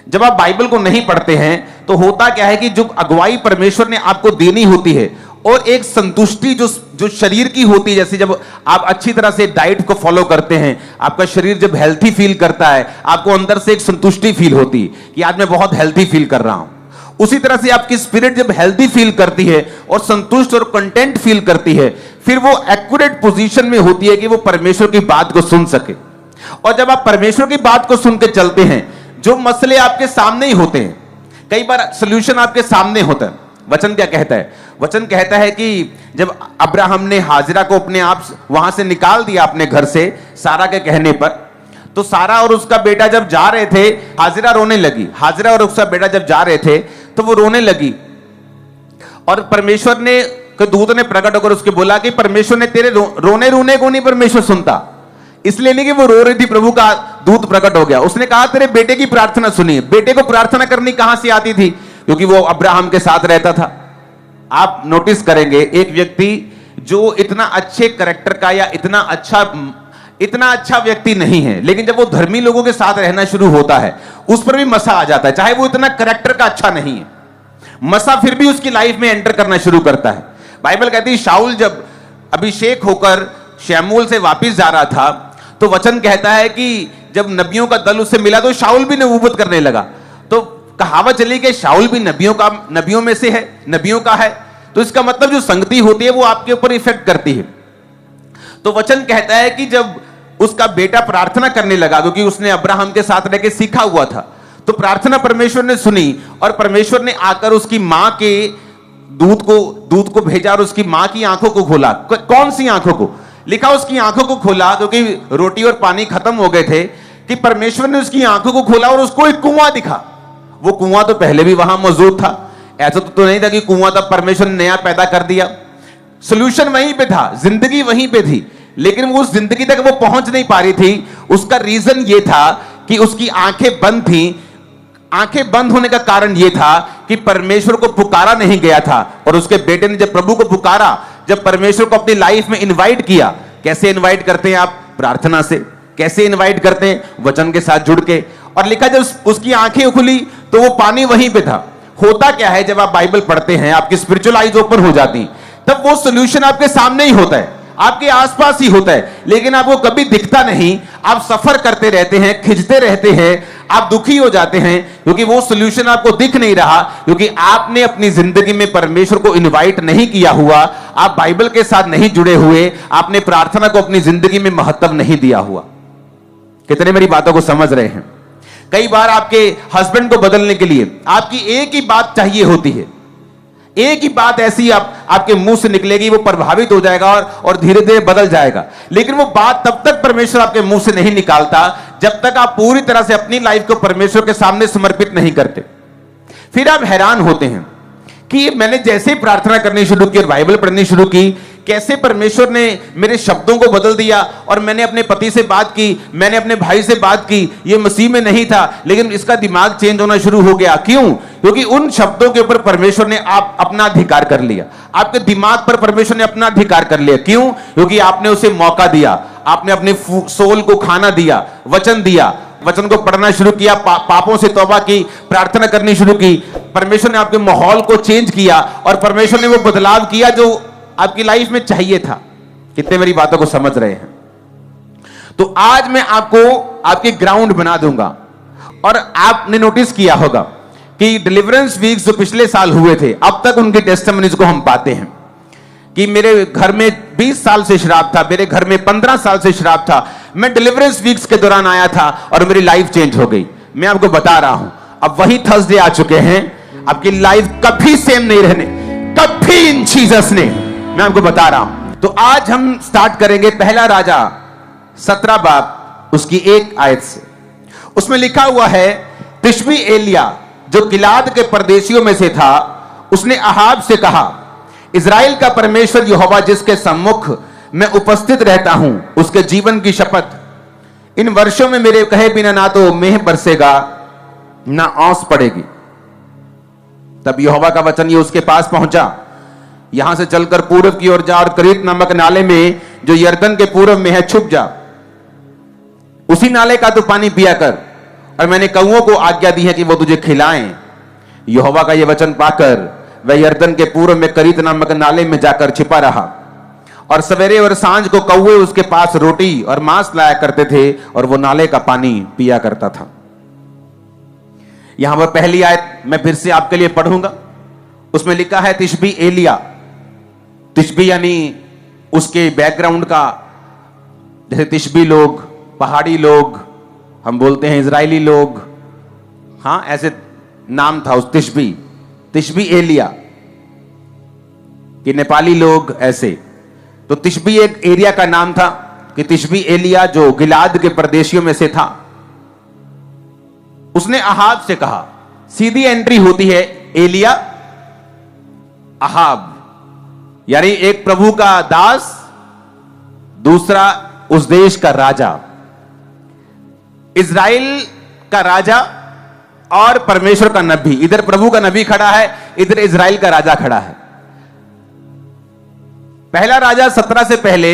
जब आप बाइबल को नहीं पढ़ते हैं तो होता क्या है कि जो अगुवाई परमेश्वर ने आपको देनी होती है और एक संतुष्टि जो जो शरीर की होती है, जैसे जब आप अच्छी तरह से डाइट को फॉलो करते हैं, आपका शरीर जब हेल्थी फील करता है, आपको अंदर से एक संतुष्टि फील होती है कि आज मैं बहुत हेल्थी फील कर रहा हूं। उसी तरह से आपकी स्पिरिट जब हेल्थी फील करती है और संतुष्ट और कंटेंट फील करती है, फिर वो एक्यूरेट पोजीशन में होती है कि वो परमेश्वर की बात को सुन सके। और जब आप परमेश्वर की बात को सुन के चलते हैं, जो मसले आपके सामने ही होते हैं, कई बार सोल्यूशन आपके सामने होता है। वचन क्या कहता है? वचन कहता है कि जब अब्राहम ने हाजिरा को अपने आप वहां से निकाल दिया अपने घर से सारा के कहने पर, तो सारा और उसका बेटा जब जा रहे थे, हाजिरा रोने लगी। हाजिरा और उसका बेटा जब जा रहे थे तो वो रोने लगी और परमेश्वर ने दूत ने प्रकट होकर उसके बोला कि परमेश्वर ने तेरे रोने रोने को नहीं परमेश्वर सुनता, इसलिए नहीं कि वो रो रही थी, प्रभु का दूत प्रकट हो गया। उसने कहा तेरे बेटे की प्रार्थना सुनिए। बेटे को प्रार्थना करनी कहां से आती थी? क्योंकि वो अब्राहम के साथ रहता था। आप नोटिस करेंगे एक व्यक्ति जो इतना अच्छे कैरेक्टर का या इतना अच्छा व्यक्ति नहीं है, लेकिन जब वो धर्मी लोगों के साथ रहना शुरू होता है, उस पर भी मसा आ जाता है, चाहे वो इतना कैरेक्टर का अच्छा नहीं है, मसा फिर भी उसकी लाइफ में एंटर करना शुरू करता है। बाइबल कहती है शाऊल जब अभिषेक होकर शमूएल से वापस जा रहा था, तो वचन कहता है कि जब नबियों का दल उससे मिला तो शाऊल भी नबूवत करने लगा। तो कहावत चली कि शाऊल भी नबियों में से है, नबियों का है। तो इसका मतलब जो संगति होती है वो आपके ऊपर इफेक्ट करती है। तो वचन कहता है कि जब उसका बेटा प्रार्थना करने लगा, क्योंकि उसने अब्राहम के साथ रह के सीखा हुआ था, तो प्रार्थना परमेश्वर ने सुनी और परमेश्वर ने आकर उसकी मां के दूत को भेजा और उसकी मां की आंखों को खोला। कौन सी आंखों को? लिखा उसकी आंखों को खोला, क्योंकि रोटी और पानी खत्म हो गए थे, कि परमेश्वर ने उसकी आंखों को खोला और उसको एक कुआं दिखा। वो कुआं तो पहले भी वहां मौजूद था, ऐसा तो नहीं था कि कुआं तब परमेश्वर ने नया पैदा कर दिया। सोल्यूशन वहीं पे था, जिंदगी वहीं पे थी, लेकिन वो उस जिंदगी तक वो पहुंच नहीं पा रही थी। उसका रीजन ये था कि उसकी आंखें बंद थी। आंखें बंद होने का कारण यह था कि परमेश्वर को पुकारा नहीं गया था। और उसके बेटे ने जब प्रभु को पुकारा, जब परमेश्वर को अपनी लाइफ में इनवाइट किया, कैसे इनवाइट करते हैं आप? प्रार्थना से। कैसे इनवाइट करते हैं? वचन के साथ जुड़ के। और लिखा जब उसकी आंखें खुली तो वो पानी वहीं पे था। होता क्या है, जब आप बाइबल पढ़ते हैं आपकी स्पिरिचुअल आईज ओपन हो जाती, तब वो सोल्यूशन आपके सामने ही होता है, आपके आसपास ही होता है, लेकिन आपको कभी दिखता नहीं। आप सफर करते रहते हैं, खिंचते रहते हैं, आप दुखी हो जाते हैं, क्योंकि वो सोल्यूशन आपको दिख नहीं रहा, क्योंकि आपने अपनी जिंदगी में परमेश्वर को इनवाइट नहीं किया हुआ, आप बाइबल के साथ नहीं जुड़े हुए, आपने प्रार्थना को अपनी जिंदगी में महत्व नहीं दिया हुआ। कितने मेरी बातों को समझ रहे हैं? कई बार आपके हस्बैंड को बदलने के लिए आपकी एक ही बात चाहिए होती है, एक ही बात ऐसी आपके मुंह से निकलेगी, वो प्रभावित हो जाएगा और धीरे धीरे बदल जाएगा। लेकिन वो बात तब तक परमेश्वर आपके मुंह से नहीं निकालता जब तक आप पूरी तरह से अपनी लाइफ को परमेश्वर के सामने समर्पित नहीं करते। फिर आप हैरान होते हैं कि मैंने जैसे ही प्रार्थना करनी शुरू की और बाइबल पढ़नी शुरू की, कैसे परमेश्वर ने मेरे शब्दों को बदल दिया। और मैंने अपने पति से बात की, मैंने अपने भाई से बात की, ये मसीह में नहीं था, लेकिन इसका दिमाग चेंज होना शुरू हो गया। क्यों? क्योंकि उन शब्दों के ऊपर परमेश्वर ने अपना अधिकार कर लिया। आपके दिमाग पर परमेश्वर ने अपना अधिकार कर लिया। क्यों? क्योंकि आपने उसे मौका दिया, आपने अपने सोल को खाना दिया, वचन दिया, वचन को पढ़ना शुरू किया, पापों से तौबा की, प्रार्थना करनी शुरू की। परमेश्वर ने आपके माहौल को चेंज किया और परमेश्वर ने वो बदलाव किया जो आपकी लाइफ में चाहिए था। कितने मेरी बातों को समझ रहे हैं? तो आज मैं आपको आपके ग्राउंड बना दूंगा। और आपने नोटिस किया होगा कि डिलीवरेंस वीक्स जो पिछले साल हुए थे, अब तक उनकी टेस्टिमनीज को हम पाते हैं कि मेरे घर में 20 साल से शराब था, मेरे घर में 15 साल से शराब था, मैं डिलीवरेंस वीक्स के दौरान आया था और मेरी लाइफ चेंज हो गई। मैं आपको बता रहा हूं, अब वही थर्सडे आ चुके हैं, आपकी लाइफ कभी सेम नहीं रहने, कभी इन जीसस ने, मैं आपको बता रहा हूं। तो आज हम स्टार्ट करेंगे पहला राजा 17 बाब उसकी 1 आयत से। उसमें लिखा हुआ है, तिशबी एलिया जो गिलाद के परदेशियों में से था, उसने अहाब से कहा, इज़राइल का परमेश्वर यहोवा जिसके सम्मुख मैं उपस्थित रहता हूं, उसके जीवन की शपथ, इन वर्षों में मेरे कहे बिना ना तो मेह बरसेगा ना औस पड़ेगी। तब यहोवा का वचन ये उसके पास पहुंचा, यहां से चलकर पूर्व की ओर जा और करीत नामक नाले में जो यरदन के पूर्व में है छुप जा, उसी नाले का तो पानी पिया कर, और मैंने कौओं को आज्ञा दी है कि वो तुझे खिलाएं। यहोवा का ये वचन पाकर वह यरदन के पूर्व में करीत नामक नाले में जाकर छिपा रहा, और सवेरे और सांझ को कौवे उसके पास रोटी और मांस लाया करते थे, और वो नाले का पानी पिया करता था। यहां पर पहली आयत मैं फिर से आपके लिए पढ़ूंगा। उसमें लिखा है तिशबी एलिया। तिशबी यानी उसके बैकग्राउंड का, जैसे तिशबी लोग, पहाड़ी लोग, हम बोलते हैं इजरायली लोग, हां ऐसे नाम था उस तिशबी। तिशबी एलिया कि नेपाली लोग ऐसे। तो तिशबी एक एरिया का नाम था कि तिशबी एलिया जो गिलाद के प्रदेशियों में से था। उसने अहाब से कहा, सीधी एंट्री होती है एलिया अहाब, यानी एक प्रभु का दास, दूसरा उस देश का राजा, इजराइल का राजा और परमेश्वर का नबी। इधर प्रभु का नबी खड़ा है, इधर इजराइल का राजा खड़ा है। पहला राजा 17 से पहले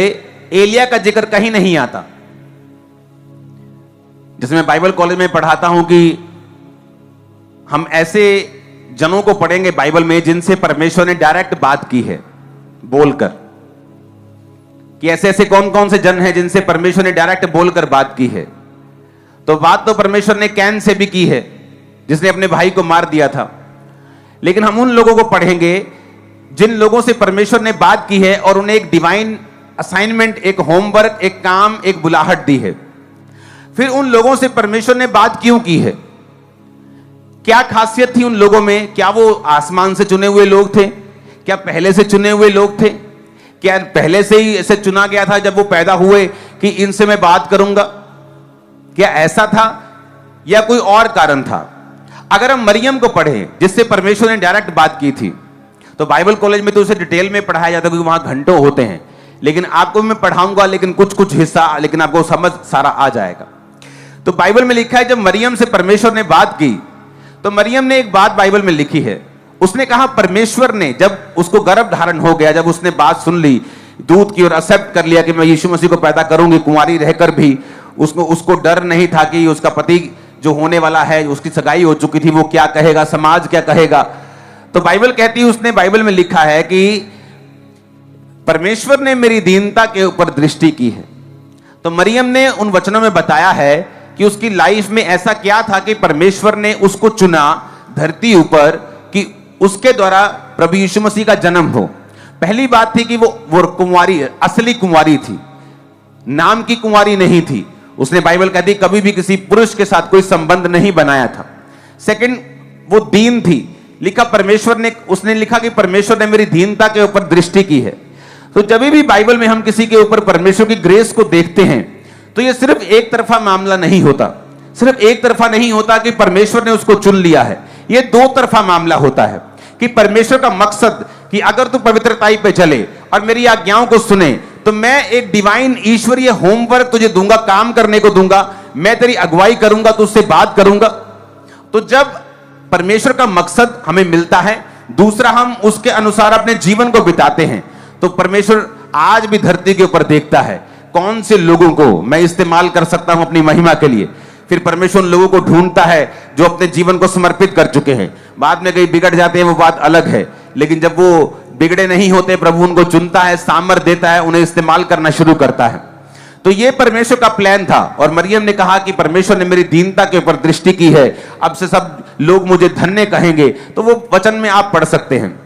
एलिया का जिक्र कहीं नहीं आता। जैसे मैं बाइबल कॉलेज में पढ़ाता हूं कि हम ऐसे जनों को पढ़ेंगे बाइबल में जिनसे परमेश्वर ने डायरेक्ट बात की है बोलकर, कि ऐसे ऐसे कौन कौन से जन हैं जिनसे परमेश्वर ने डायरेक्ट बोलकर बात की है। तो बात तो परमेश्वर ने कैन से भी की है, जिसने अपने भाई को मार दिया था। लेकिन हम उन लोगों को पढ़ेंगे जिन लोगों से परमेश्वर ने बात की है और उन्हें एक डिवाइन असाइनमेंट, एक होमवर्क, एक काम, एक बुलाहट दी है। फिर उन लोगों से परमेश्वर ने बात क्यों की है, क्या खासियत थी उन लोगों में? क्या वो आसमान से चुने हुए लोग थे? क्या पहले से चुने हुए लोग थे? क्या पहले से ही ऐसे चुना गया था जब वो पैदा हुए कि इनसे मैं बात करूंगा? क्या ऐसा था या कोई और कारण था? अगर हम मरियम को पढ़ें जिससे परमेश्वर ने डायरेक्ट बात की थी, तो बाइबल कॉलेज में तो उसे डिटेल में पढ़ाया जाता है क्योंकि वहां घंटों होते हैं, लेकिन आपको मैं पढ़ाऊंगा लेकिन कुछ कुछ हिस्सा, लेकिन आपको समझ सारा आ जाएगा। तो बाइबल में लिखा है जब मरियम से परमेश्वर ने बात की, तो मरियम ने एक बात बाइबल में लिखी है। उसने कहा परमेश्वर ने जब उसको गर्भ धारण हो गया, जब उसने बात सुन ली, दूध की और एक्सेप्ट कर लिया कि मैं यीशु मसीह को पैदा करूंगी, कुंवारी रहकर भी उसको डर नहीं था कि उसका पति जो होने वाला है, उसकी सगाई हो चुकी थी, वो क्या कहेगा, समाज क्या कहेगा। तो बाइबल कहती है, उसने बाइबल में लिखा है कि परमेश्वर ने मेरी दीनता के ऊपर दृष्टि की है। तो मरियम ने उन वचनों में बताया है कि उसकी लाइफ में ऐसा क्या था कि परमेश्वर ने उसको चुना धरती ऊपर कि उसके द्वारा प्रभु यीशु मसीह का जन्म हो। पहली बात थी कि वो कुंवारी, असली कुंवारी थी, नाम की कुंवारी नहीं थी। उसने बाइबल कहती कभी भी किसी पुरुष के साथ कोई संबंध नहीं बनाया था। सेकंड, वो दीन थी। लिखा परमेश्वर ने, उसने लिखा कि परमेश्वर ने मेरी दीनता के ऊपर दृष्टि की है। तो जब भी बाइबल में हम किसी के ऊपर परमेश्वर की ग्रेस को देखते हैं तो ये सिर्फ एक तरफा मामला नहीं होता, सिर्फ एक तरफा नहीं होता कि परमेश्वर ने उसको चुन लिया है। ये दो तरफा मामला होता है कि परमेश्वर का मकसद कि अगर तू पवित्रताई पे चले और मेरी आज्ञाओं को सुने तो मैं एक डिवाइन ईश्वरीय होमवर्क तुझे दूंगा, काम करने को दूंगा, मैं तेरी अगुवाई करूंगा, तुझसे बात करूंगा। तो जब परमेश्वर का मकसद हमें मिलता है, दूसरा हम उसके अनुसार अपने जीवन को बिताते हैं, तो परमेश्वर आज भी धरती के ऊपर देखता है कौन से लोगों को मैं इस्तेमाल कर सकता हूं अपनी महिमा के लिए। फिर परमेश्वर उन लोगों को ढूंढता है जो अपने जीवन को समर्पित कर चुके हैं। बाद में कहीं बिगड़ जाते हैं, वो बात अलग है, लेकिन जब वो बिगड़े नहीं होते, प्रभु उनको चुनता है, सामर्थ देता है, उन्हें इस्तेमाल करना शुरू करता है। तो ये परमेश्वर का प्लान था। और मरियम ने कहा कि परमेश्वर ने मेरी दीनता के ऊपर दृष्टि की है, अब से सब लोग मुझे धन्य कहेंगे। तो वो वचन में आप पढ़ सकते हैं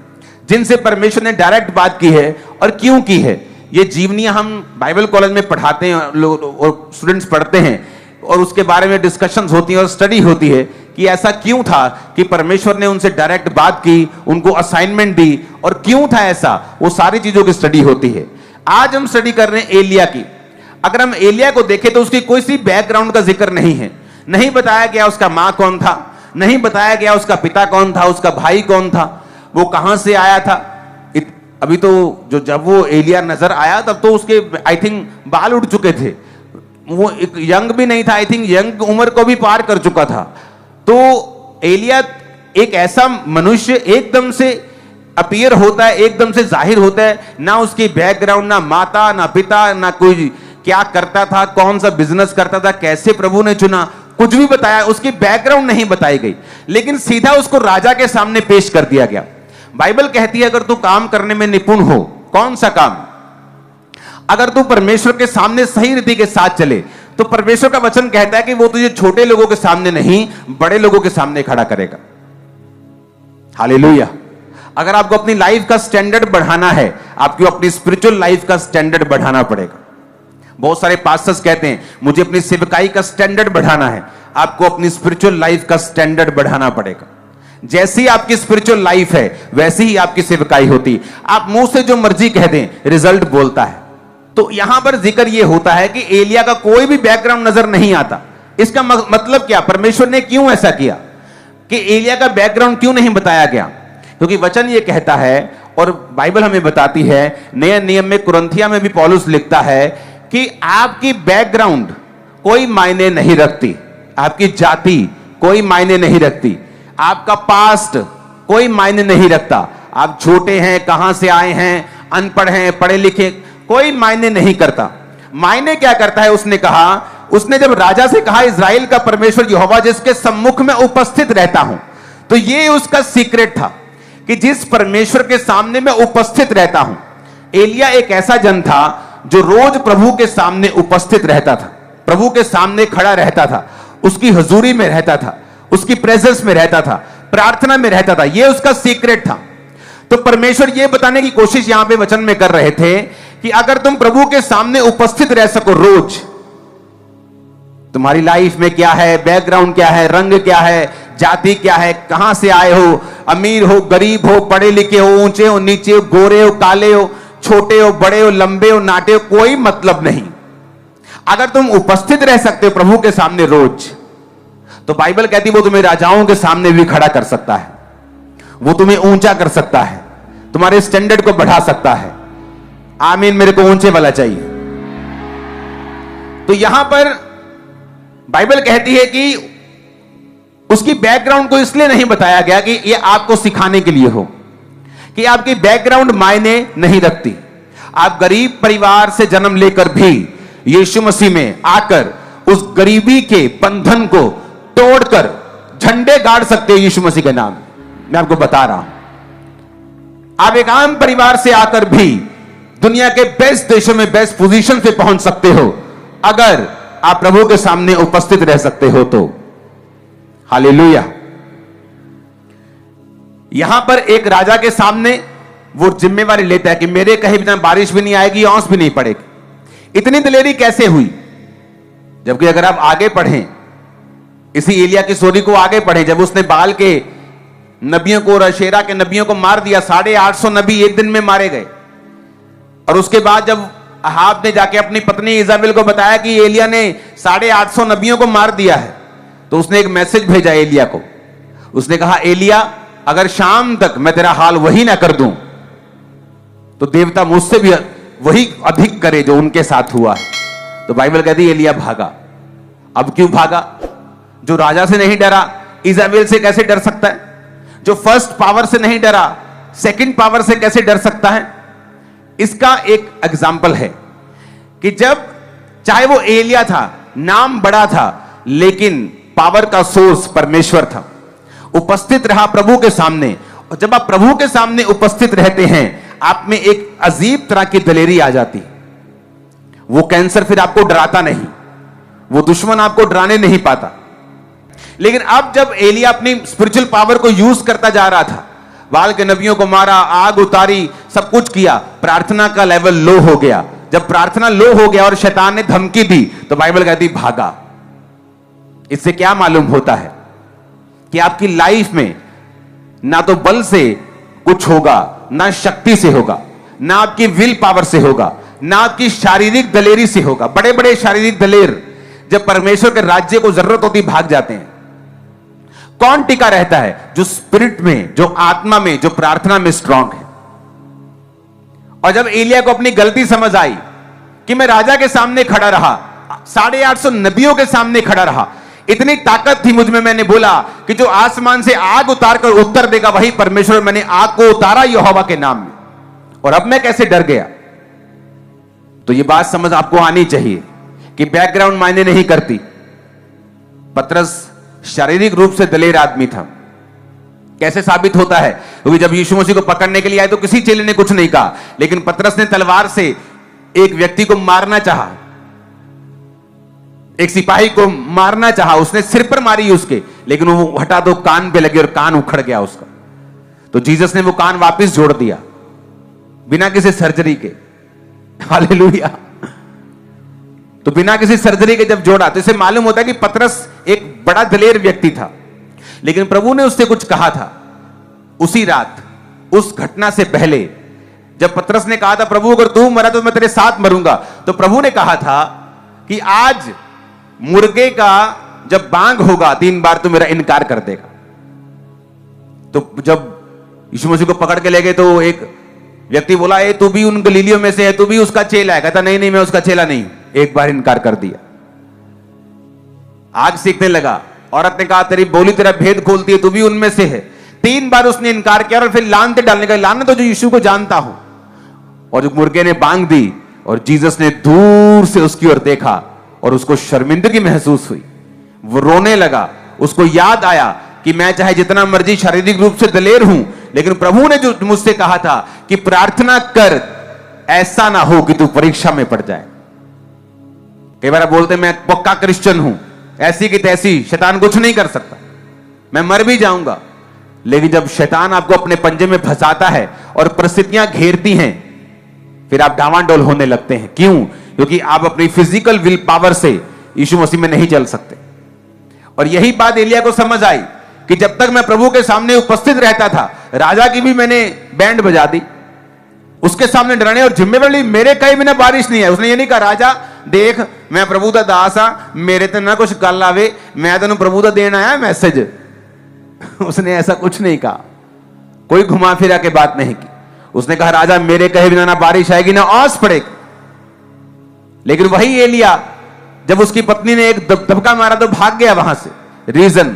जिनसे परमेश्वर ने डायरेक्ट बात की है और क्यों की है। ये जीवनियां हम बाइबल कॉलेज में पढ़ाते हैं, लोग और स्टूडेंट्स पढ़ते हैं, और उसके बारे में डिस्कशंस होती है और स्टडी होती है कि ऐसा क्यों था कि परमेश्वर ने उनसे डायरेक्ट बात की, उनको असाइनमेंट दी, और क्यों था ऐसा, वो सारी चीजों की स्टडी होती है। आज हम स्टडी कर रहे हैं एलिया की। अगर हम एलिया को देखें तो उसकी कोई सी बैकग्राउंड का जिक्र नहीं है, नहीं बताया गया उसका मां कौन था, नहीं बताया गया उसका पिता कौन था, उसका भाई कौन था, वो कहां से आया था। अभी तो जब वो एलिया नजर आया तब तो उसके आई थिंक बाल उड़ चुके थे, वो एक यंग भी नहीं था, आई थिंक यंग उम्र को भी पार कर चुका था। तो एलिया एक ऐसा मनुष्य एकदम से अपीयर होता है, एकदम से जाहिर होता है, ना उसकी बैकग्राउंड, ना माता, ना पिता, ना कोई क्या करता था, कौन सा बिजनेस करता था, कैसे प्रभु ने चुना, कुछ भी बताया, उसकी बैकग्राउंड नहीं बताई गई, लेकिन सीधा उसको राजा के सामने पेश कर दिया गया। बाइबल कहती है अगर तू काम करने में निपुण हो, कौन सा काम? अगर तू परमेश्वर के सामने सही रीति के साथ चले, तो परमेश्वर का वचन कहता है कि वो तुझे छोटे लोगों के सामने नहीं, बड़े लोगों के सामने खड़ा करेगा। हालेलुया। अगर आपको अपनी लाइफ का स्टैंडर्ड बढ़ाना है, आपको अपनी स्पिरिचुअल लाइफ का स्टैंडर्ड बढ़ाना पड़ेगा। बहुत सारे पास्टर्स कहते हैं मुझे अपनी सेवकाई का स्टैंडर्ड बढ़ाना है। आपको अपनी स्पिरिचुअल लाइफ का स्टैंडर्ड बढ़ाना पड़ेगा। जैसी आपकी स्पिरिचुअल लाइफ है वैसी ही आपकी सेवकाई होती। आप मुंह से जो मर्जी कह दें, रिजल्ट बोलता है। तो यहां पर जिक्र यह होता है कि एलिया का कोई भी बैकग्राउंड नजर नहीं आता। इसका मतलब क्या? परमेश्वर ने क्यों ऐसा किया कि एलिया का बैकग्राउंड क्यों नहीं बताया गया? क्योंकि वचन ये कहता है और बाइबल हमें बताती है, नए नियम में कुरिन्थिया में भी पौलुस लिखता है कि आपकी बैकग्राउंड कोई मायने नहीं रखती, आपकी जाति कोई मायने नहीं रखती, आपका पास्ट कोई मायने नहीं रखता। आप छोटे हैं, कहां से आए हैं, अनपढ़ हैं, पढ़े लिखे, कोई मायने नहीं करता। मायने क्या करता है? उसने कहा, उसने जब राजा से कहा इज़राइल का परमेश्वर यहोवा जिसके सम्मुख में उपस्थित रहता हूं, तो ये उसका सीक्रेट था कि जिस परमेश्वर के सामने मैं उपस्थित रहता हूं। एलिया एक ऐसा जन था जो रोज प्रभु के सामने उपस्थित रहता था, प्रभु के सामने खड़ा रहता था, उसकी हजूरी में रहता था, उसकी प्रेजेंस में रहता था, प्रार्थना में रहता था। यह उसका सीक्रेट था। तो परमेश्वर यह बताने की कोशिश यहां पे वचन में कर रहे थे कि अगर तुम प्रभु के सामने उपस्थित रह सको रोज, तुम्हारी लाइफ में क्या है, बैकग्राउंड क्या है, रंग क्या है, जाति क्या है, कहां से आए हो, अमीर हो, गरीब हो, पढ़े लिखे हो, ऊंचे हो, नीचे हो, गोरे हो, काले हो, छोटे हो, बड़े हो, लंबे हो, नाटे हो, कोई मतलब नहीं। अगर तुम उपस्थित रह सकते हो प्रभु के सामने रोज, तो बाइबल कहती है वो तुम्हें राजाओं के सामने भी खड़ा कर सकता है, वो तुम्हें ऊंचा कर सकता है, तुम्हारे स्टैंडर्ड को बढ़ा सकता है। आमीन। मेरे को ऊंचे वाला चाहिए। तो यहां पर बाइबल कहती है कि उसकी बैकग्राउंड को इसलिए नहीं बताया गया कि यह आपको सिखाने के लिए हो कि आपकी बैकग्राउंड मायने नहीं रखती। आप गरीब परिवार से जन्म लेकर भी यीशु मसीह में आकर उस गरीबी के बंधन को तोड़कर झंडे गाड़ सकते हो यीशु मसीह के नाम। मैं आपको बता रहा हूं, आप एक आम परिवार से आकर भी दुनिया के बेस्ट देशों में बेस्ट पोजीशन पे पहुंच सकते हो अगर आप प्रभु के सामने उपस्थित रह सकते हो तो। हालेलुया। यहां पर एक राजा के सामने वो जिम्मेवारी लेता है कि मेरे कहे बिना बारिश भी नहीं आएगी, औंस भी नहीं पड़ेगी। इतनी दिलेरी कैसे हुई? जबकि अगर आप आगे पढ़ें, इसी एलिया की स्टोरी को आगे पढ़ें, जब उसने बाल के नबियों को और अशेरा के नबियों को मार दिया, 850 नबी एक दिन में मारे गए। और उसके बाद जब अहाब ने जाके अपनी पत्नी इजाबेल को बताया कि एलिया ने 850 नबियों को मार दिया है, तो उसने एक मैसेज भेजा एलिया को। उसने कहा, एलिया अगर शाम तक मैं तेरा हाल वही ना कर दूं, तो देवता मुझसे भी वही अधिक करे जो उनके साथ हुआ है। तो बाइबल कहती है एलिया भागा। अब क्यों भागा? जो राजा से नहीं डरा, इजाबेल से कैसे डर सकता है? जो फर्स्ट पावर से नहीं डरा, सेकंड पावर से कैसे डर सकता है? इसका एक एग्जाम्पल है कि जब चाहे वो एलिया था, नाम बड़ा था, लेकिन पावर का सोर्स परमेश्वर था। उपस्थित रहा प्रभु के सामने, और जब आप प्रभु के सामने उपस्थित रहते हैं, आप में एक अजीब तरह की दलेरी आ जाती। वो कैंसर फिर आपको डराता नहीं, वो दुश्मन आपको डराने नहीं पाता। लेकिन अब जब एलिया अपनी स्पिरिचुअल पावर को यूज करता जा रहा था, बाल के नबियों को मारा, आग उतारी, सब कुछ किया, प्रार्थना का लेवल लो हो गया। जब प्रार्थना लो हो गया और शैतान ने धमकी दी, तो बाइबल कहती भागा। इससे क्या मालूम होता है कि आपकी लाइफ में ना तो बल से कुछ होगा, ना शक्ति से होगा, ना आपकी विल पावर से होगा, ना आपकी शारीरिक दलेरी से होगा। बड़े बड़े शारीरिक दलेर जब परमेश्वर के राज्य को जरूरत होती भाग जाते हैं। कौन टिका रहता है? जो स्पिरिट में, जो आत्मा में, जो प्रार्थना में स्ट्रांग है। और जब एलिया को अपनी गलती समझ आई कि मैं राजा के सामने खड़ा रहा, 850 नबियों के सामने खड़ा रहा, इतनी ताकत थी मुझ में, मैंने बोला कि जो आसमान से आग उतार कर उत्तर देगा वही परमेश्वर। मैंने आग को उतारा यहोवा के नाम में, और अब मैं कैसे डर गया? तो यह बात समझ आपको आनी चाहिए कि बैकग्राउंड मायने नहीं करती, पतरस शारीरिक रूप से दलेर आदमी था। कैसे साबित होता है? क्योंकि जब यीशु मसीह को पकड़ने के लिए आए तो किसी चेले ने कुछ नहीं कहा, लेकिन पतरस ने तलवार से एक व्यक्ति को मारना चाहा, एक सिपाही को मारना चाहा, उसने सिर पर मारी उसके, लेकिन वो हटा दो कान पे लगे और कान उखड़ गया उसका। तो जीसस ने वो कान वापस जोड़ दिया बिना किसी सर्जरी के। हालेलुया। तो बिना किसी सर्जरी के जब जोड़ा तो इसे मालूम होता है कि पतरस एक बड़ा दलेर व्यक्ति था। लेकिन प्रभु ने उससे कुछ कहा था उसी रात, उस घटना से पहले, जब पतरस ने कहा था प्रभु अगर तू मरा तो मैं तेरे साथ मरूंगा, तो प्रभु ने कहा था कि आज मुर्गे का जब बांग होगा 3 बार तो मेरा इनकार कर देगा। तो जब यीशु मसीह को पकड़ के ले गए तो एक व्यक्ति बोला ए तू भी उन गलीलियों में से है, तू भी उसका चेला है। कहता नहीं नहीं मैं उसका चेला नहीं। एक बार इनकार कर दिया। आज सीखने लगा। औरत ने कहा तेरी बोली तेरा भेद खोलती है, तू भी उनमें से है। 3 बार उसने इनकार किया और फिर लानते डालने का, लानत तो जो यीशु को जानता हूं। और जो मुर्गे ने बांग दी और जीसस ने दूर से उसकी ओर देखा और उसको शर्मिंदगी महसूस हुई। वो रोने लगा। उसको याद आया कि मैं चाहे जितना मर्जी शारीरिक रूप से दलेर हूं, लेकिन प्रभु ने जो मुझसे कहा था कि प्रार्थना कर, ऐसा ना हो कि तू परीक्षा में पड़ जाए। कई बार बोलते मैं पक्का क्रिश्चियन हूं, ऐसी की तैसी, शैतान कुछ नहीं कर सकता, मैं मर भी जाऊंगा। लेकिन जब शैतान आपको अपने पंजे में फंसाता है और परिस्थितियां घेरती हैं, फिर आप डावांडोल होने लगते हैं। क्यों? क्योंकि आप अपनी फिजिकल विल पावर से यीशु मसीह में नहीं चल सकते। और यही बात एलिया को समझ आई कि जब तक मैं प्रभु के सामने उपस्थित रहता था, राजा की भी मैंने बैंड बजा दी, उसके सामने डराने और जिम्मेवारी मेरे कई बिना बारिश नहीं है। उसने ये नहीं कहा राजा देख मैं प्रभु का दास आ, मेरे तो ना कुछ गल आवे, मैं तेन प्रभु का देना आया मैसेज। उसने ऐसा कुछ नहीं कहा, कोई घुमा फिरा के बात नहीं की। उसने कहा राजा मेरे कहे बिना ना बारिश आएगी ना ओस पड़ेगी। लेकिन वही एलिया जब उसकी पत्नी ने एक धक्का मारा तो भाग गया वहां से। रीजन,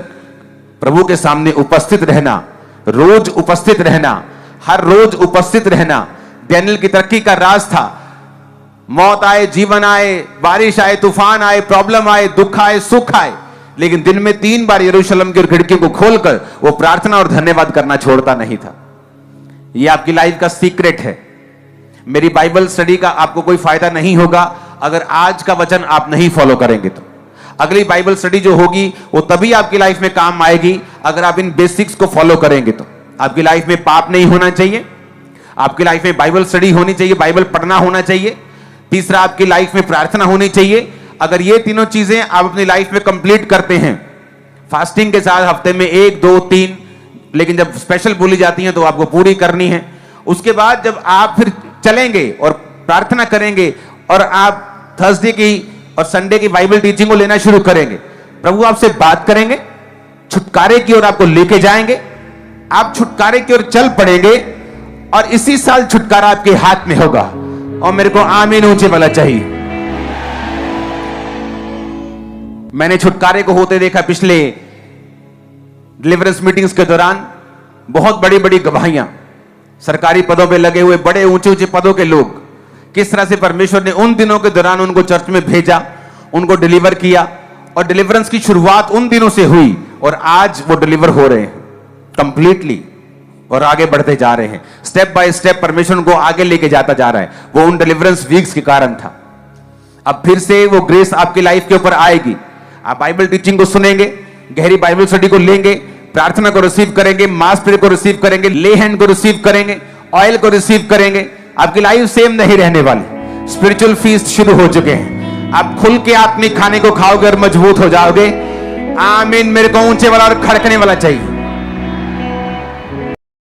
प्रभु के सामने उपस्थित रहना, रोज उपस्थित रहना, हर रोज उपस्थित रहना डैनियल की तरक्की का राज था। मौत आए, जीवन आए, बारिश आए, तूफान आए, प्रॉब्लम आए, दुख आए, सुख आए, लेकिन दिन में 3 बार यरूशलेम की खिड़कियों को खोलकर वो प्रार्थना और धन्यवाद करना छोड़ता नहीं था। ये आपकी लाइफ का सीक्रेट है। मेरी बाइबल स्टडी का आपको कोई फायदा नहीं होगा अगर आज का वचन आप नहीं फॉलो करेंगे। तो अगली बाइबल स्टडी जो होगी वो तभी आपकी लाइफ में काम आएगी अगर आप इन बेसिक्स को फॉलो करेंगे। तो आपकी लाइफ में पाप नहीं होना चाहिए, आपकी लाइफ में बाइबल स्टडी होनी चाहिए, बाइबल पढ़ना होना चाहिए, तीसरा आपकी लाइफ में प्रार्थना होनी चाहिए। अगर ये तीनों चीजें आप अपनी लाइफ में कंप्लीट करते हैं, फास्टिंग के साथ हफ्ते में 1, 2, 3, लेकिन जब स्पेशल बोली जाती हैं तो आपको पूरी करनी है। उसके बाद जब आप फिर चलेंगे और प्रार्थना करेंगे और आप थर्सडे की और संडे की बाइबल टीचिंग को लेना शुरू करेंगे, प्रभु आपसे बात करेंगे, छुटकारे की ओर आपको लेके जाएंगे, आप छुटकारे की ओर चल पड़ेंगे और इसी साल छुटकारा आपके हाथ में होगा। और मेरे को आमीन ऊंचे वाला चाहिए। मैंने छुटकारे को होते देखा पिछले डिलीवरेंस मीटिंग्स के दौरान। बहुत बड़ी बड़ी गवाहियां, सरकारी पदों पे लगे हुए बड़े ऊंचे ऊंचे पदों के लोग, किस तरह से परमेश्वर ने उन दिनों के दौरान उनको चर्च में भेजा, उनको डिलीवर किया और डिलीवरेंस की शुरुआत उन दिनों से हुई और आज वो डिलीवर हो रहे हैं कंप्लीटली और आगे बढ़ते जा रहे हैं। स्टेप बाय स्टेप परमेश्वर उनको आगे लेके जाता जा रहा है। वो उन डिलीवरेंस वीक्स के कारण था। अब फिर से वो ग्रेस आपकी लाइफ के ऊपर आएगी। आप बाइबल टीचिंग को सुनेंगे, गहरी बाइबल स्टडी को लेंगे, प्रार्थना को रिसीव करेंगे, मास प्रेयर को रिसीव करेंगे, ले हैंड को रिसीव करेंगे, ऑयल को रिसीव करेंगे। आपकी लाइफ सेम नहीं रहने वाली। स्पिरिचुअल फीस्ट शुरू हो चुके हैं। आप खुल के आत्मिक खाने को खाओगे और मजबूत हो जाओगे। आमीन। मेरे को ऊंचे वाला और खड़कने वाला चाहिए।